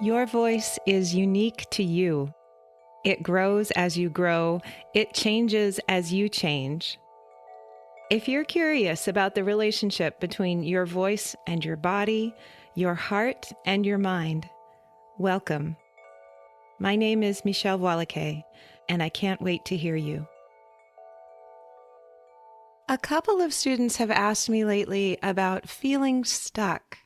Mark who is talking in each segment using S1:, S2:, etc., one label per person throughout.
S1: Your voice is unique to you. It grows as you grow. It changes as you change. If you're curious about the relationship between your voice and your body, your heart and your mind, welcome. My name is Michèle Voillequé, and I can't wait to hear you. A couple of students have asked me lately about feeling stuck,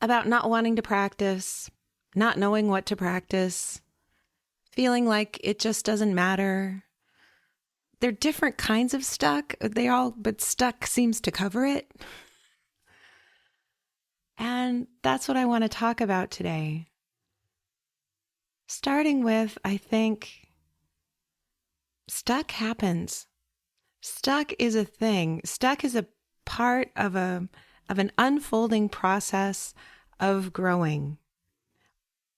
S1: about not wanting to practice, not knowing what to practice, feeling like it just doesn't matter. They're different kinds of stuck. But stuck seems to cover it. And that's what I want to talk about today. Starting with, I think, stuck happens. Stuck is a thing. Stuck is a part of an unfolding process of growing.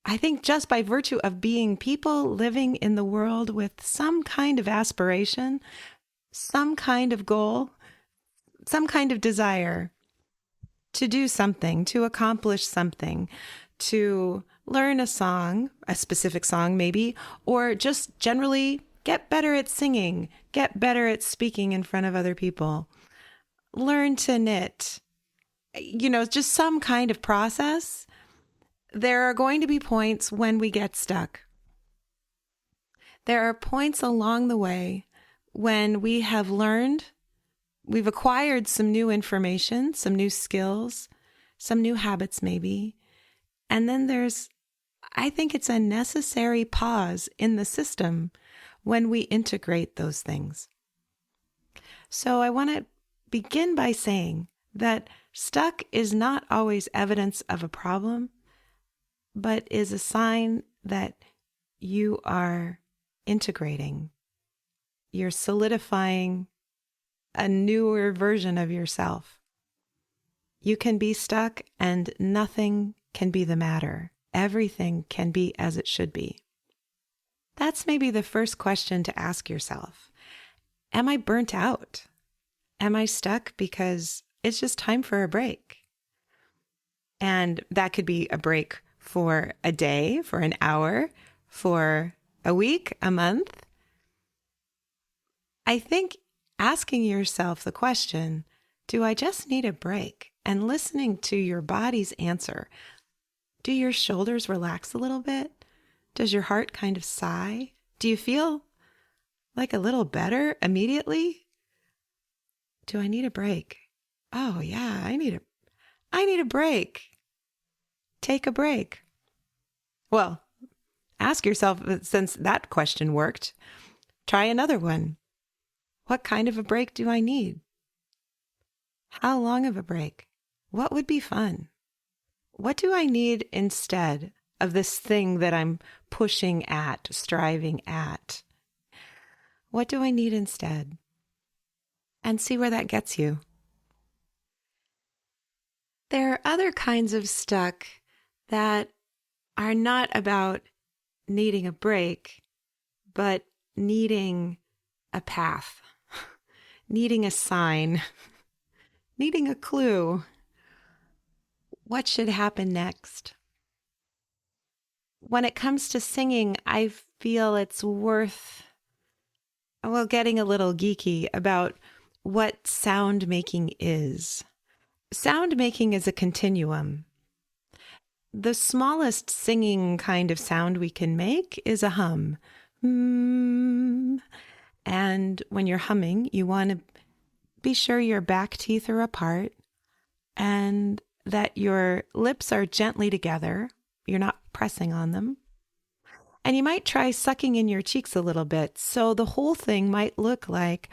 S1: I think just by virtue of being people living in the world with some kind of aspiration, some kind of goal, some kind of desire to do something, to accomplish something, to learn a song, a specific song maybe, or just generally get better at singing, get better at speaking in front of other people, learn to knit, just some kind of process. There are going to be points when we get stuck. There are points along the way when we have learned, we've acquired some new information, some new skills, some new habits maybe. And then I think it's a necessary pause in the system when we integrate those things. So I want to begin by saying that stuck is not always evidence of a problem, but is a sign that you are integrating. You're solidifying a newer version of yourself. You can be stuck and nothing can be the matter. Everything can be as it should be. That's maybe the first question to ask yourself. Am I burnt out? Am I stuck because it's just time for a break? And that could be a break for a day, for an hour, for a week, a month. I think asking yourself the question, do I just need a break? And listening to your body's answer. Do your shoulders relax a little bit? Does your heart kind of sigh? Do you feel like a little better immediately? Do I need a break? Oh yeah, I need a break. Take a break. Well, ask yourself, since that question worked, try another one. What kind of a break do I need? How long of a break? What would be fun? What do I need instead of this thing that I'm pushing at, striving at? What do I need instead? And see where that gets you. There are other kinds of stuck that are not about needing a break, but needing a path, needing a sign, needing a clue. What should happen next? When it comes to singing, I feel it's worth, getting a little geeky about what sound making is. Sound making is a continuum. The smallest singing kind of sound we can make is a hum. And when you're humming, you want to be sure your back teeth are apart and that your lips are gently together. You're not pressing on them. And you might try sucking in your cheeks a little bit. So the whole thing might look like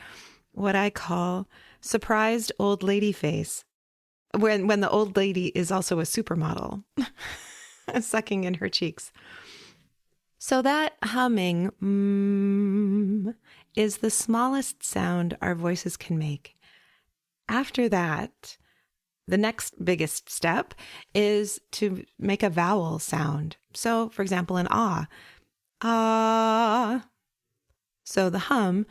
S1: what I call surprised old lady face. When the old lady is also a supermodel, sucking in her cheeks. So that humming is the smallest sound our voices can make. After that, the next biggest step is to make a vowel sound. So, for example, an ah. Ah. So the hum,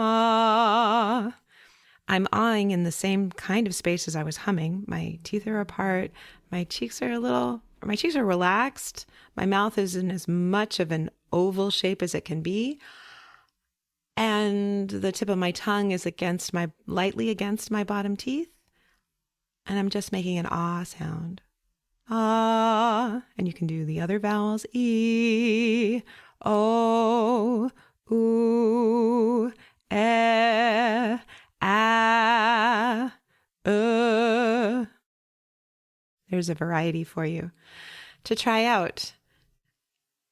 S1: ah. I'm awing in the same kind of space as I was humming. My teeth are apart. My cheeks are relaxed. My mouth is in as much of an oval shape as it can be. And the tip of my tongue is lightly against my bottom teeth. And I'm just making an ah sound. Ah. And you can do the other vowels. E, O, U, E, A, There's a variety for you to try out.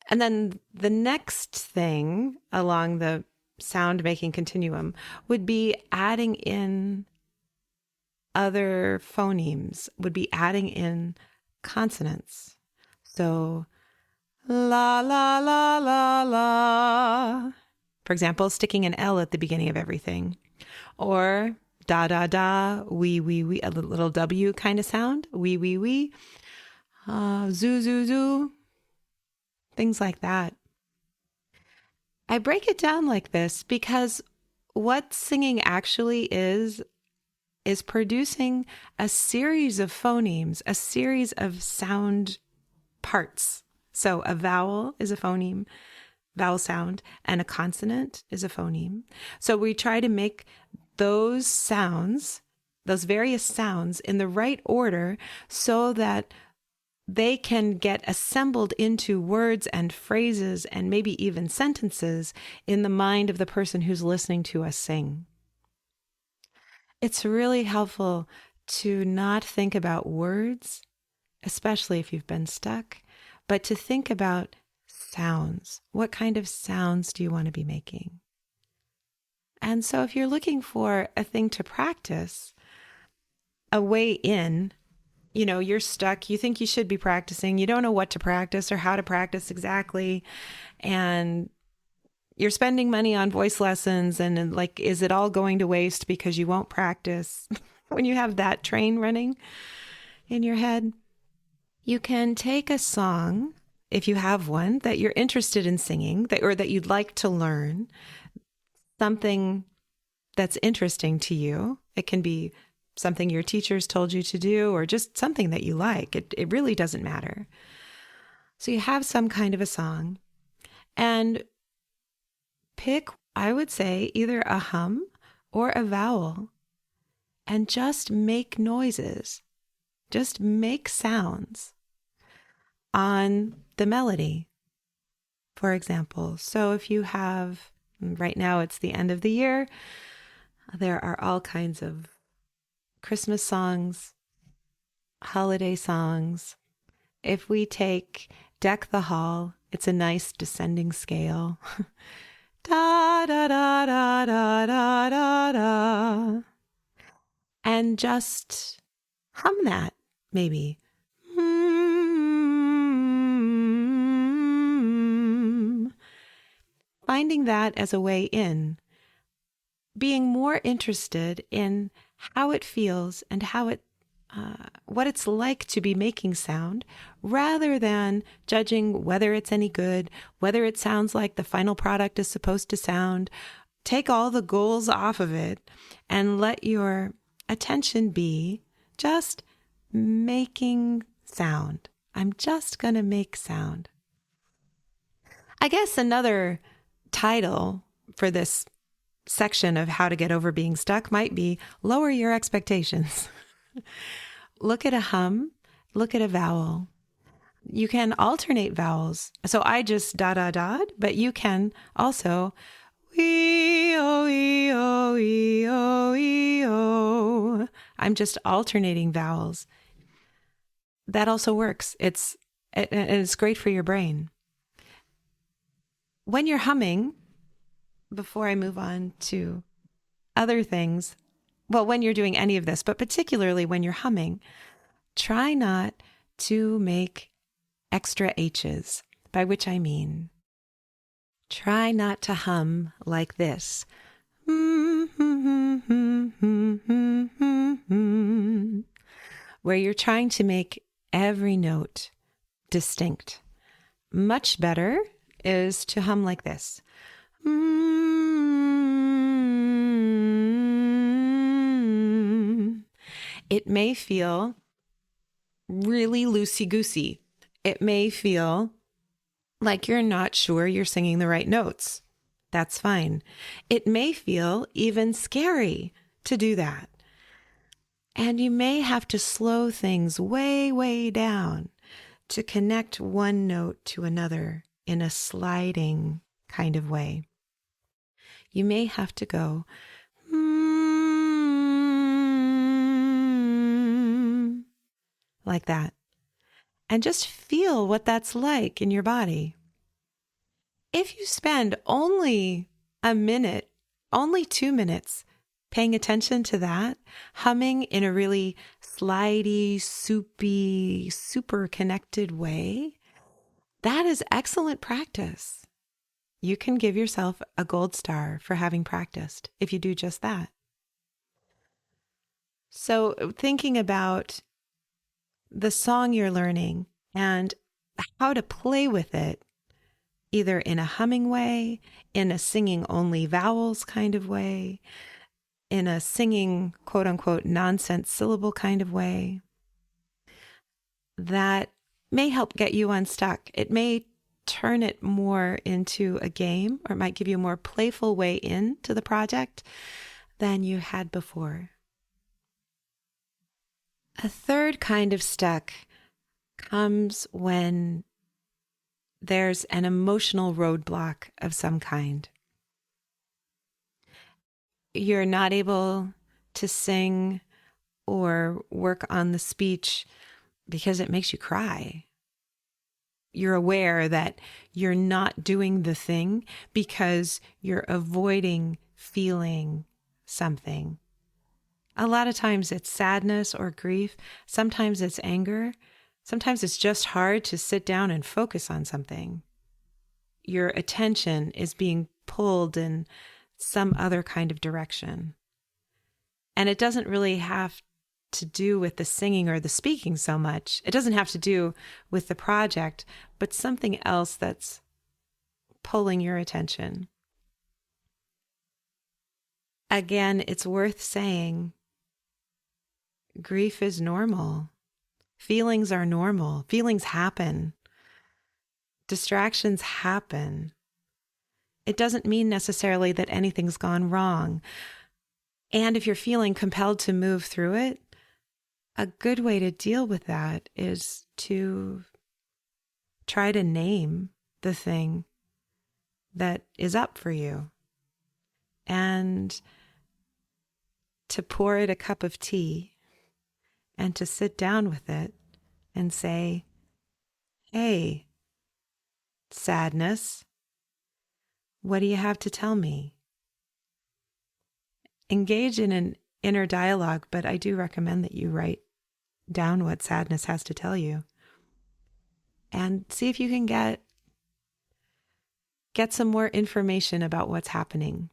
S1: And then the next thing along the sound making continuum would be adding in other phonemes, would be adding in consonants. So la, la, la, la, la. For example, sticking an L at the beginning of everything. Or da, da, da, wee, wee, wee, a little W kind of sound. Wee, wee, wee. Zoo, zoo, zoo. Things like that. I break it down like this because what singing actually is producing a series of phonemes, a series of sound parts. So a vowel is a phoneme, vowel sound, and a consonant is a phoneme. So we try to make those sounds, those various sounds, in the right order so that they can get assembled into words and phrases and maybe even sentences in the mind of the person who's listening to us sing. It's really helpful to not think about words, especially if you've been stuck, but to think about sounds. What kind of sounds do you want to be making? And so if you're looking for a thing to practice, a way in, you're stuck, you think you should be practicing, you don't know what to practice or how to practice exactly, and you're spending money on voice lessons, and is it all going to waste because you won't practice? When you have that train running in your head, you can take a song, if you have one that you're interested in singing, or that you'd like to learn, something that's interesting to you. It can be something your teachers told you to do, or just something that you like. It really doesn't matter. So you have some kind of a song, and pick, I would say, either a hum or a vowel, and just make noises. Just make sounds on the melody, for example. So if you have, right now it's the end of the year, there are all kinds of Christmas songs, holiday songs. If we take Deck the Hall, it's a nice descending scale. Da, da, da, da, da, da, da, da. And just hum that, maybe. Finding that as a way in. Being more interested in how it feels and what it's like to be making sound, rather than judging whether it's any good, whether it sounds like the final product is supposed to sound. Take all the goals off of it and let your attention be just making sound. I'm just going to make sound. I guess another title for this section of how to get over being stuck might be lower your expectations. Look at a hum, look at a vowel. You can alternate vowels. So I just da, but you can also wee, oh, wee, oh, wee, oh, wee, oh. I'm just alternating vowels. That also works. It's great for your brain. When you're humming, before I move on to other things, well, when you're doing any of this, but particularly when you're humming, try not to make extra H's, by which I mean, try not to hum like this. Where you're trying to make every note distinct. Much better is to hum like this. It may feel really loosey-goosey. It may feel like you're not sure you're singing the right notes. That's fine. It may feel even scary to do that. And you may have to slow things way, way down to connect one note to another in a sliding kind of way. You may have to go, like that, and just feel what that's like in your body. If you spend only a minute, only 2 minutes paying attention to that, humming in a really slidey, soupy, super connected way, that is excellent practice. You can give yourself a gold star for having practiced if you do just that. So thinking about the song you're learning and how to play with it, either in a humming way, in a singing only vowels kind of way, in a singing quote unquote nonsense syllable kind of way, that may help get you unstuck. It may turn it more into a game, or it might give you a more playful way into the project than you had before. A third kind of stuck comes when there's an emotional roadblock of some kind. You're not able to sing or work on the speech because it makes you cry. You're aware that you're not doing the thing because you're avoiding feeling something. A lot of times it's sadness or grief. Sometimes it's anger. Sometimes it's just hard to sit down and focus on something. Your attention is being pulled in some other kind of direction. And it doesn't really have to do with the singing or the speaking so much. It doesn't have to do with the project, but something else that's pulling your attention. Again, it's worth saying, grief is normal. Feelings are normal. Feelings happen. Distractions happen. It doesn't mean necessarily that anything's gone wrong. And if you're feeling compelled to move through it, a good way to deal with that is to try to name the thing that is up for you and to pour it a cup of tea and to sit down with it and say, hey, sadness, what do you have to tell me? Engage in an inner dialogue, but I do recommend that you write down what sadness has to tell you and see if you can get some more information about what's happening,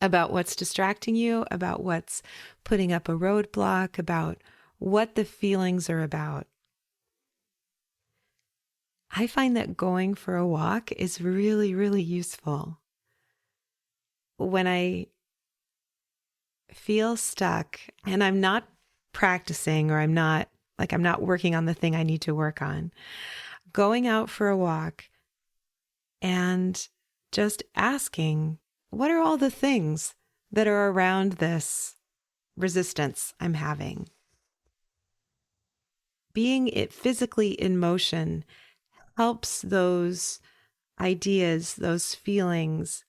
S1: about what's distracting you, about what's putting up a roadblock, about what the feelings are about. I find that going for a walk is really, really useful. When I feel stuck and I'm not practicing, or I'm not working on the thing I need to work on, going out for a walk and just asking, what are all the things that are around this resistance I'm having? Being it physically in motion helps those ideas, those feelings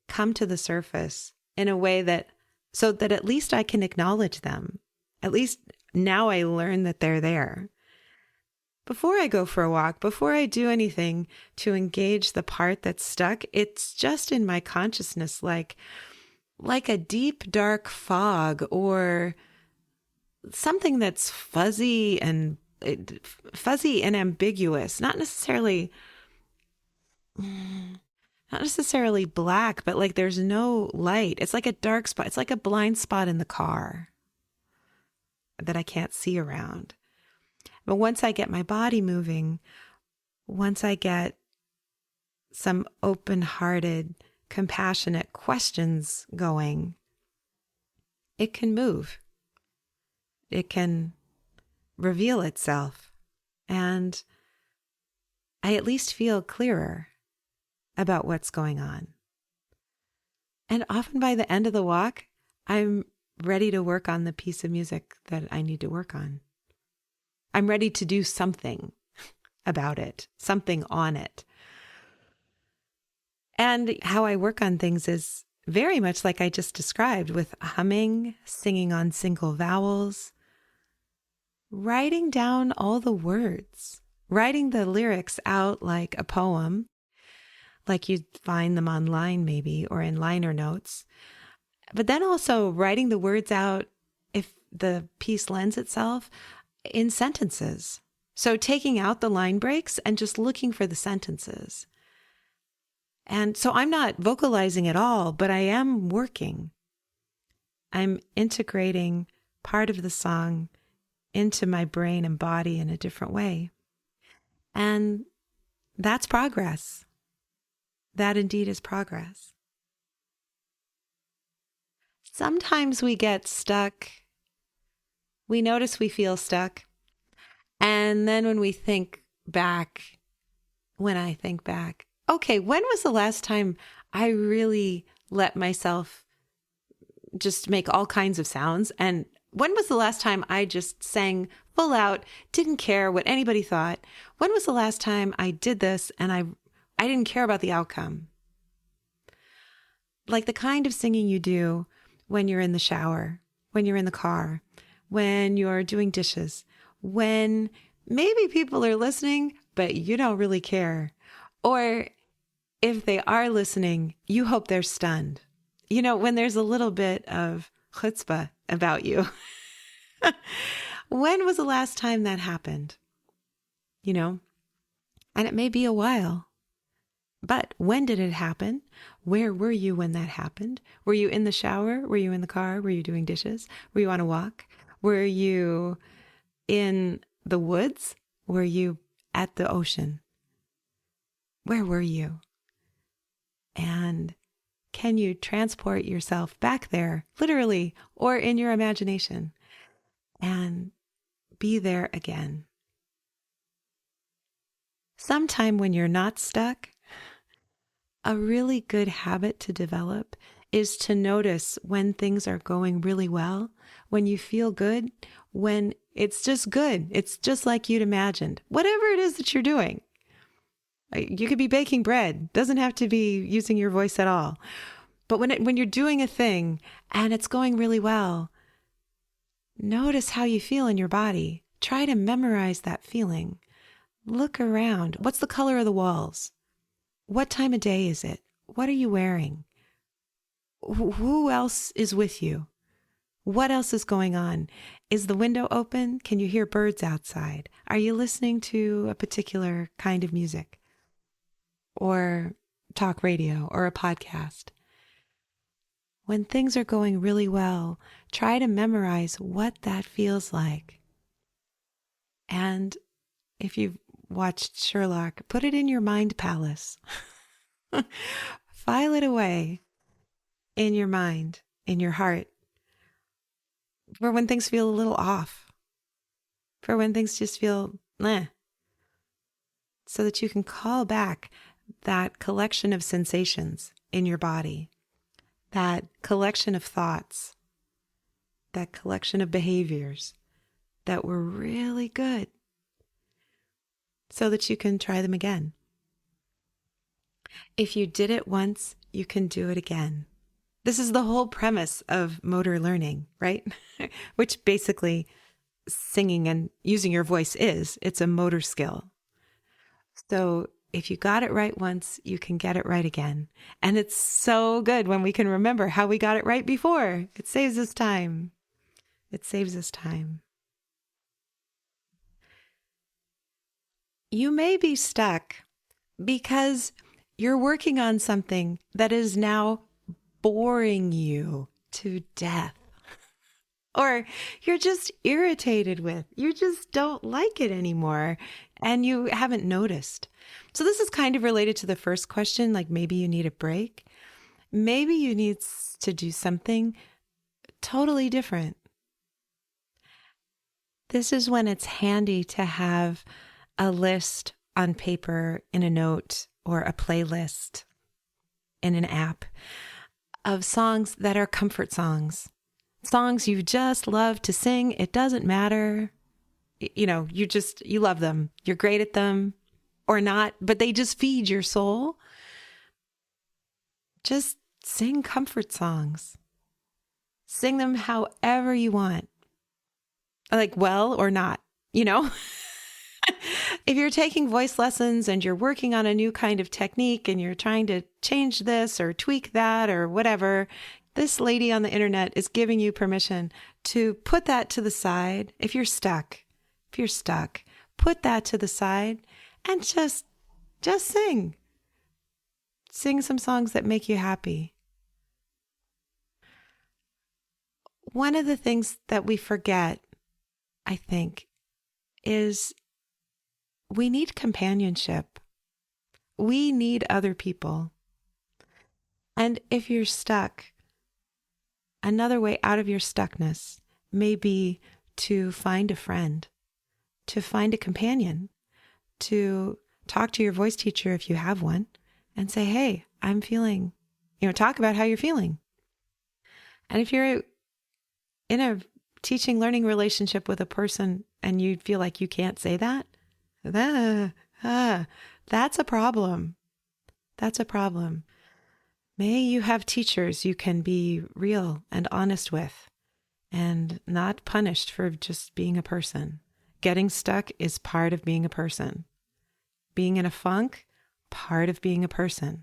S1: come to the surface in a way that, so that at least I can acknowledge them. At least now I learn that they're there. Before I go for a walk, before I do anything to engage the part that's stuck, it's just in my consciousness, like a deep, dark fog, or something that's fuzzy and ambiguous, not necessarily black, but like there's no light. It's like a dark spot. It's like a blind spot in the car that I can't see around. But once I get my body moving, once I get some open-hearted, compassionate questions going, it can move. It can reveal itself. And I at least feel clearer about what's going on. And often by the end of the walk, I'm ready to work on the piece of music that I need to work on. I'm ready to do something about it, something on it. And how I work on things is very much like I just described, with humming, singing on single vowels, writing down all the words, writing the lyrics out like a poem, like you'd find them online maybe, or in liner notes. But then also writing the words out, if the piece lends itself, in sentences. So taking out the line breaks and just looking for the sentences. And so I'm not vocalizing at all, but I am working. I'm integrating part of the song into my brain and body in a different way. And that's progress. That indeed is progress. Sometimes we get stuck. We notice we feel stuck. And then when I think back, okay, when was the last time I really let myself just make all kinds of sounds? And when was the last time I just sang full out, didn't care what anybody thought? When was the last time I did this and I didn't care about the outcome? Like the kind of singing you do when you're in the shower, when you're in the car, when you're doing dishes, when maybe people are listening, but you don't really care. Or if they are listening, you hope they're stunned. You know, when there's a little bit of chutzpah about you. When was the last time that happened? You know, and it may be a while. But when did it happen? Where were you when that happened? Were you in the shower? Were you in the car? Were you doing dishes? Were you on a walk? Were you in the woods? Were you at the ocean? Where were you? And can you transport yourself back there, literally, or in your imagination, and be there again? Sometime when you're not stuck, a really good habit to develop is to notice when things are going really well, when you feel good, when it's just good. It's just like you'd imagined, whatever it is that you're doing. You could be baking bread, doesn't have to be using your voice at all. But when you're doing a thing and it's going really well, notice how you feel in your body. Try to memorize that feeling. Look around. What's the color of the walls? What time of day is it? What are you wearing? Who else is with you? What else is going on? Is the window open? Can you hear birds outside? Are you listening to a particular kind of music? Or talk radio or a podcast? When things are going really well, try to memorize what that feels like. And if you've watched Sherlock, put it in your mind palace. File it away in your mind, in your heart, for when things feel a little off, for when things just feel meh, so that you can call back that collection of sensations in your body, that collection of thoughts, that collection of behaviors that were really good, so that you can try them again. If you did it once, you can do it again. This is the whole premise of motor learning, right? Which basically singing and using your voice is. It's a motor skill. So if you got it right once, you can get it right again. And it's so good when we can remember how we got it right before. It saves us time. It saves us time. You may be stuck because you're working on something that is now boring you to death. Or you're just irritated with, you just don't like it anymore and you haven't noticed. So this is kind of related to the first question, like maybe you need a break. Maybe you need to do something totally different. This is when it's handy to have a list on paper in a note or a playlist in an app of songs that are comfort songs. Songs you just love to sing. It doesn't matter. You love them. You're great at them or not, but they just feed your soul. Just sing comfort songs. Sing them however you want. Like well or not, If you're taking voice lessons and you're working on a new kind of technique and you're trying to change this or tweak that or whatever, this lady on the internet is giving you permission to put that to the side. If you're stuck, put that to the side and just sing. Sing some songs that make you happy. One of the things that we forget, I think, is we need companionship. We need other people. And if you're stuck, another way out of your stuckness may be to find a friend, to find a companion, to talk to your voice teacher if you have one and say, hey, I'm feeling, talk about how you're feeling. And if you're in a teaching learning relationship with a person and you feel like you can't say that, that's a problem. That's a problem. May you have teachers you can be real and honest with and not punished for just being a person. Getting stuck is part of being a person. Being in a funk, part of being a person.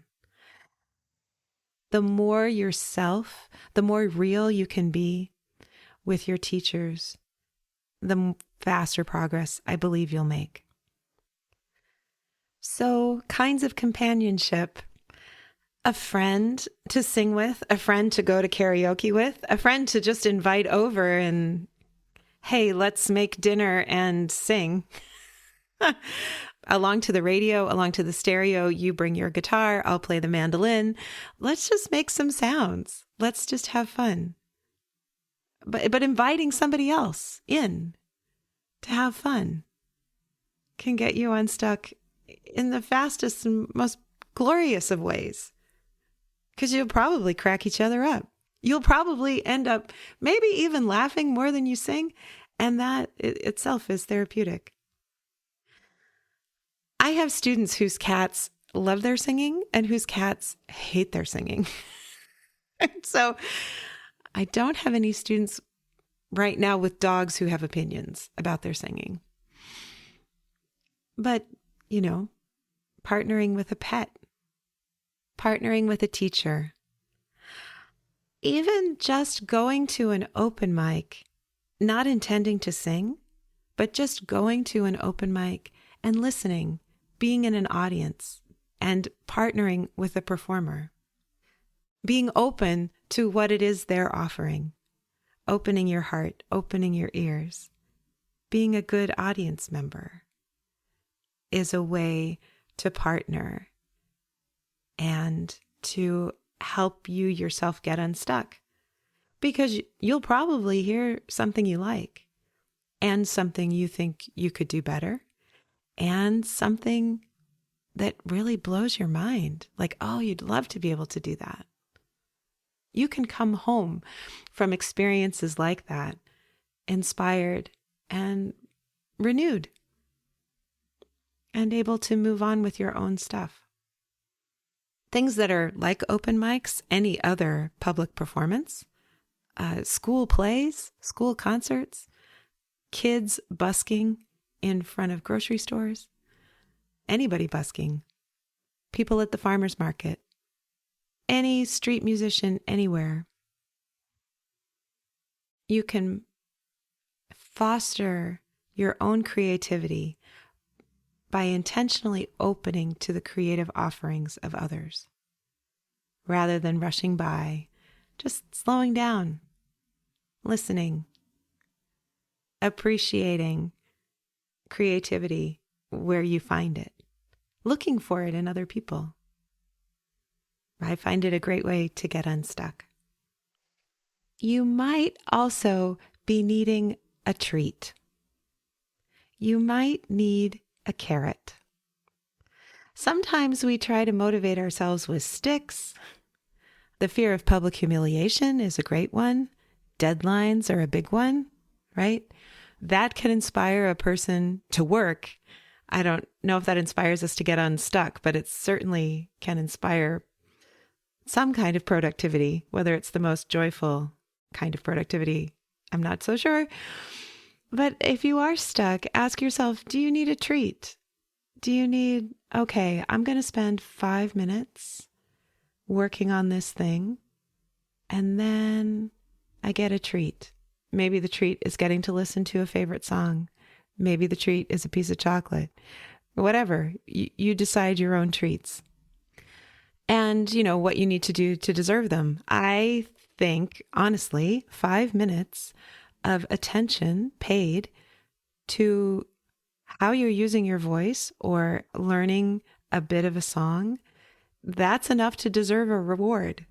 S1: The more yourself, the more real you can be with your teachers, the faster progress I believe you'll make. So, kinds of companionship. A friend to sing with, a friend to go to karaoke with, a friend to just invite over and, hey, let's make dinner and sing. Along to the radio, along to the stereo, you bring your guitar, I'll play the mandolin. Let's just make some sounds. Let's just have fun. But inviting somebody else in to have fun can get you unstuck in the fastest and most glorious of ways. Because you'll probably crack each other up. You'll probably end up maybe even laughing more than you sing, and that itself is therapeutic. I have students whose cats love their singing and whose cats hate their singing. So I don't have any students right now with dogs who have opinions about their singing. But, partnering with a pet, partnering with a teacher, even just going to an open mic, not intending to sing, but just going to an open mic and listening, being in an audience and partnering with a performer, being open to what it is they're offering, opening your heart, opening your ears, being a good audience member is a way to partner and to help you yourself get unstuck. Because you'll probably hear something you like and something you think you could do better and something that really blows your mind. Like, oh, you'd love to be able to do that. You can come home from experiences like that, inspired and renewed and able to move on with your own stuff. Things that are like open mics, any other public performance, school plays, school concerts, kids busking in front of grocery stores, anybody busking, people at the farmer's market, any street musician anywhere. You can foster your own creativity by intentionally opening to the creative offerings of others, rather than rushing by, just slowing down, listening, appreciating creativity where you find it, looking for it in other people. I find it a great way to get unstuck. You might also be needing a treat. you might need a carrot. Sometimes we try to motivate ourselves with sticks. The fear of public humiliation is a great one. Deadlines are a big one, right? That can inspire a person to work. I don't know if that inspires us to get unstuck, but it certainly can inspire some kind of productivity, whether it's the most joyful kind of productivity. I'm not so sure. But if you are stuck, ask yourself, do you need a treat? Do you need, okay, I'm going to spend 5 minutes working on this thing, and then I get a treat. Maybe the treat is getting to listen to a favorite song. Maybe the treat is a piece of chocolate. Whatever. You decide your own treats. And you know what you need to do to deserve them. I think, honestly, 5 minutes of attention paid to how you're using your voice or learning a bit of a song, that's enough to deserve a reward.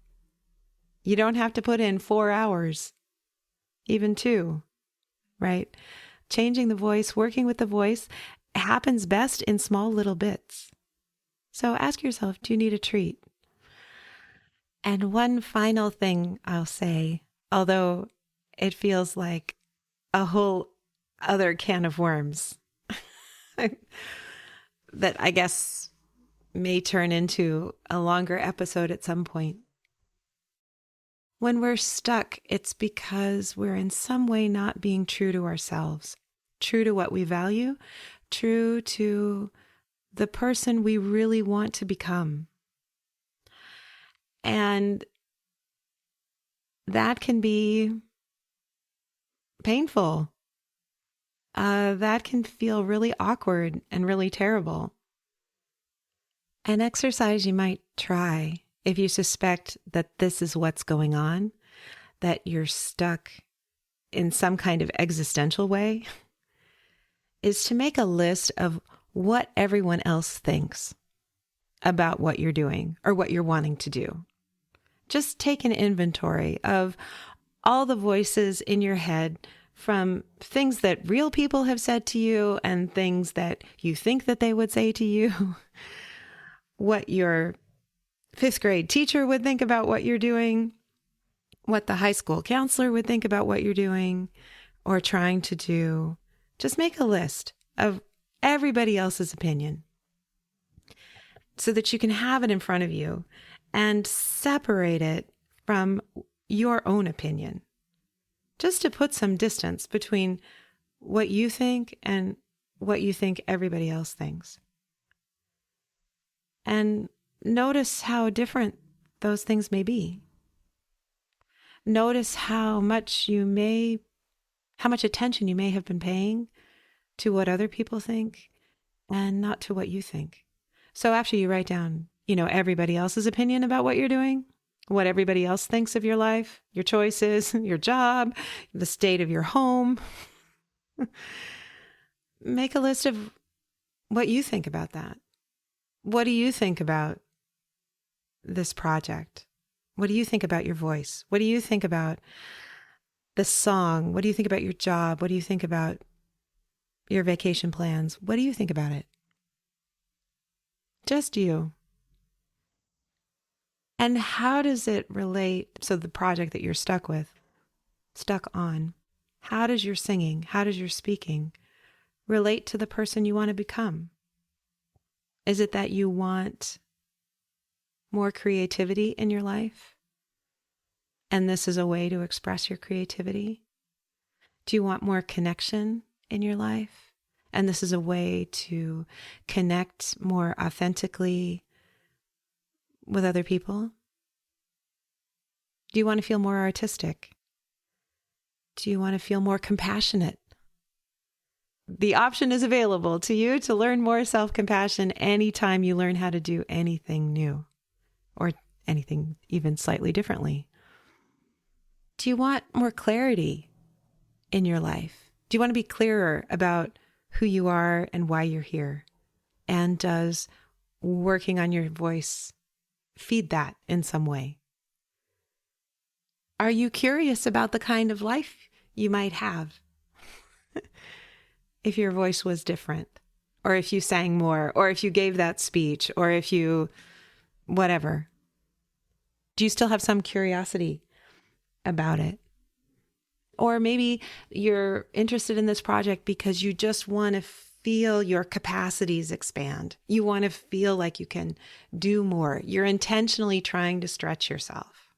S1: You don't have to put in 4 hours, even 2, right? Changing the voice, working with the voice happens best in small little bits. So ask yourself, do you need a treat? And one final thing I'll say, although it feels like a whole other can of worms that I guess may turn into a longer episode at some point. When we're stuck, it's because we're in some way not being true to ourselves, true to what we value, true to the person we really want to become. And that can be painful. That can feel really awkward and really terrible. An exercise you might try if you suspect that this is what's going on, that you're stuck in some kind of existential way, is to make a list of what everyone else thinks about what you're doing or what you're wanting to do. Just take an inventory of all the voices in your head, from things that real people have said to you and things that you think that they would say to you, what your 5th grade teacher would think about what you're doing, what the high school counselor would think about what you're doing or trying to do. Just make a list of everybody else's opinion so that you can have it in front of you and separate it from your own opinion, just to put some distance between what you think and what you think everybody else thinks. And notice how different those things may be. Notice how much attention you may have been paying to what other people think and not to what you think. So after you write down, everybody else's opinion about what you're doing, what everybody else thinks of your life, your choices, your job, the state of your home, make a list of what you think about that. What do you think about this project? What do you think about your voice? What do you think about the song? What do you think about your job? What do you think about your vacation plans? What do you think about it? Just you. And how does it relate? So the project that you're stuck on, how does your singing, how does your speaking relate to the person you want to become? Is it that you want more creativity in your life? And this is a way to express your creativity? Do you want more connection in your life? And this is a way to connect more authentically with other people? Do you want to feel more artistic? Do you want to feel more compassionate? The option is available to you to learn more self-compassion anytime you learn how to do anything new or anything even slightly differently. Do you want more clarity in your life? Do you want to be clearer about who you are and why you're here? And does working on your voice feed that in some way? Are you curious about the kind of life you might have? if your voice was different, or if you sang more, or if you gave that speech, or if you, whatever? Do you still have some curiosity about it? Or maybe you're interested in this project because you just want to feel your capacities expand. You want to feel like you can do more. You're intentionally trying to stretch yourself.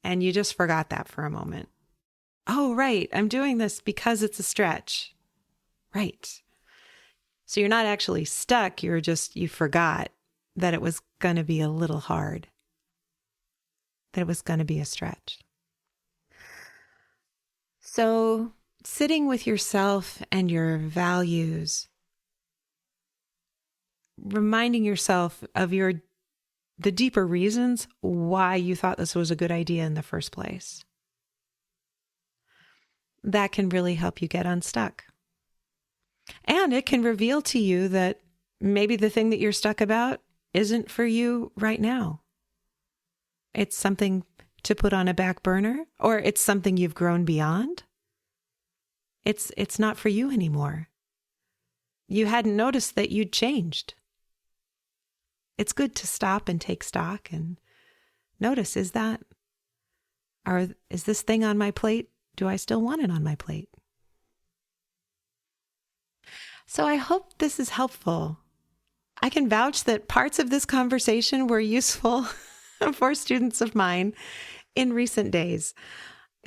S1: And you just forgot that for a moment. Oh, right. I'm doing this because it's a stretch. Right. So you're not actually stuck. You forgot that it was going to be a little hard, that it was going to be a stretch. So sitting with yourself and your values, reminding yourself of the deeper reasons why you thought this was a good idea in the first place. That can really help you get unstuck. And it can reveal to you that maybe the thing that you're stuck about isn't for you right now. It's something to put on a back burner, or it's something you've grown beyond. It's not for you anymore. You hadn't noticed that you'd changed. It's good to stop and take stock and notice, is this thing on my plate? Do I still want it on my plate? So I hope this is helpful. I can vouch that parts of this conversation were useful for students of mine in recent days.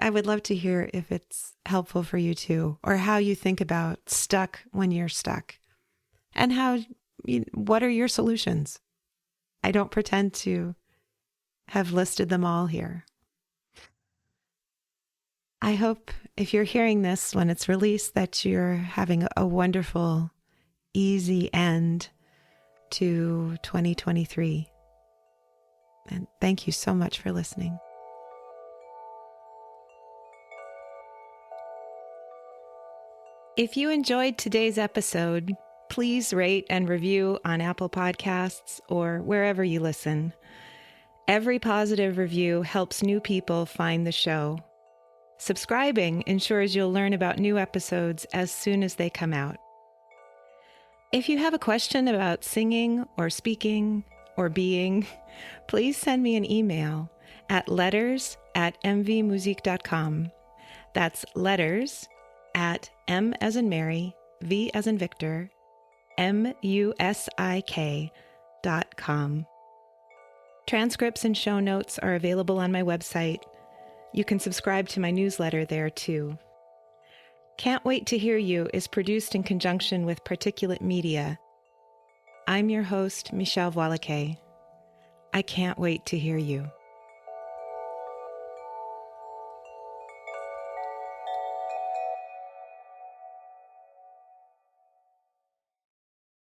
S1: I would love to hear if it's helpful for you too, or how you think about stuck when you're stuck, and what are your solutions? I don't pretend to have listed them all here. I hope if you're hearing this when it's released that you're having a wonderful, easy end to 2023. And thank you so much for listening. If you enjoyed today's episode, please rate and review on Apple Podcasts or wherever you listen. Every positive review helps new people find the show. Subscribing ensures you'll learn about new episodes as soon as they come out. If you have a question about singing or speaking or being, please send me an email at letters@mvmusique.com. That's letters at M as in Mary, V as in Victor, MUSIK.com. Transcripts and show notes are available on my website. You can subscribe to my newsletter there too. Can't Wait to Hear You is produced in conjunction with Particulate Media. I'm your host, Michèle Voillequé. I can't wait to hear you.